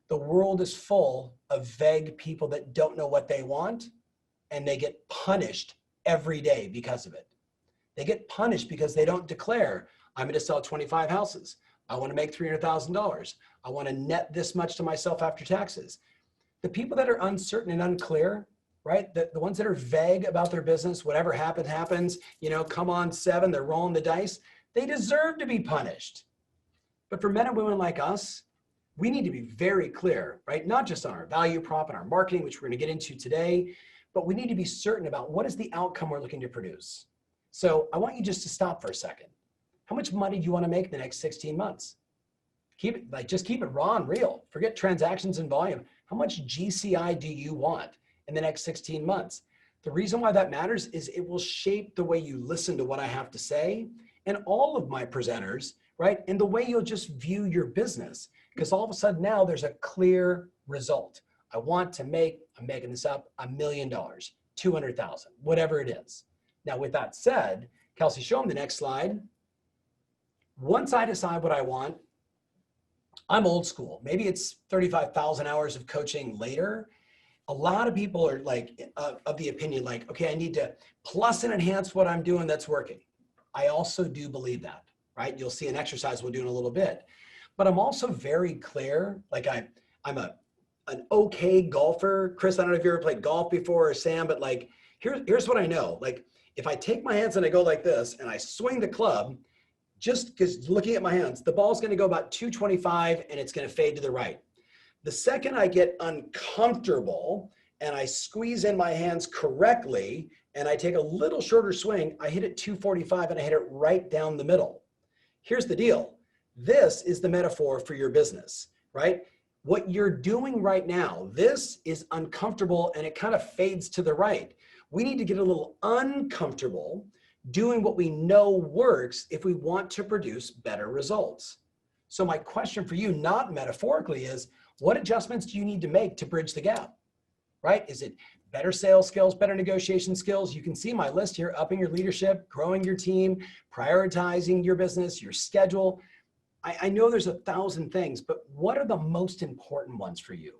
The world is full of vague people that don't know what they want, and they get punished every day because of it. They get punished because they don't declare, I'm going to sell 25 houses. I want to make $300,000. I want to net this much to myself after taxes. The people that are uncertain and unclear, right? The ones that are vague about their business, whatever happens, come on 7, they're rolling the dice. They deserve to be punished. But for men and women like us, we need to be very clear, right? Not just on our value prop and our marketing, which we're going to get into today, but we need to be certain about what is the outcome we're looking to produce. So I want you just to stop for a second. How much money do you want to make in the next 16 months? Just keep it raw and real. Forget transactions and volume. How much GCI do you want in the next 16 months? The reason why that matters is it will shape the way you listen to what I have to say and all of my presenters, right? And the way you'll just view your business. Because all of a sudden now there's a clear result. I want to make, I'm making this up, $1 million, 200,000, whatever it is. Now with that said, Kelsey, show them the next slide. Once I decide what I want, I'm old school. Maybe it's 35,000 hours of coaching later. A lot of people are of the opinion, okay, I need to plus and enhance what I'm doing that's working. I also do believe that, right? You'll see an exercise we'll do in a little bit. But I'm also very clear, I'm an okay golfer. Chris, I don't know if you ever played golf before, or Sam, but here's what I know. If I take my hands and I go like this and I swing the club, just because looking at my hands, the ball's going to go about 225 and it's going to fade to the right. The second I get uncomfortable and I squeeze in my hands correctly and I take a little shorter swing, I hit it 245 and I hit it right down the middle. Here's the deal. This is the metaphor for your business, right? What you're doing right now, this is uncomfortable and it kind of fades to the right. We need to get a little uncomfortable doing what we know works if we want to produce better results. So my question for you, not metaphorically, is what adjustments do you need to make to bridge the gap, right? Is it better sales skills, better negotiation skills? You can see my list here: upping your leadership, growing your team, prioritizing your business, your schedule. I know there's 1,000 things, but what are the most important ones for you,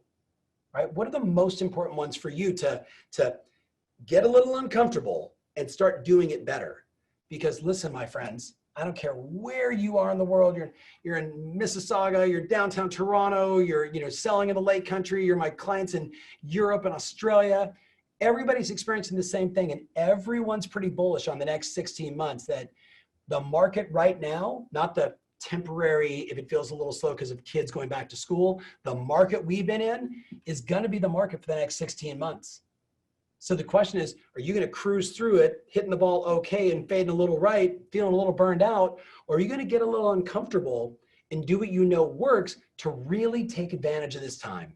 right? What are the most important ones for you to get a little uncomfortable and start doing it better? Because listen, my friends, I don't care where you are in the world. You're in Mississauga, you're downtown Toronto, you're selling in the Lake Country, you're my clients in Europe and Australia. Everybody's experiencing the same thing, and everyone's pretty bullish on the next 16 months that the market right now, not the temporary, if it feels a little slow because of kids going back to school, the market we've been in is going to be the market for the next 16 months. So the question is, are you going to cruise through it, hitting the ball okay and fading a little right, feeling a little burned out, or are you going to get a little uncomfortable and do what you know works to really take advantage of this time?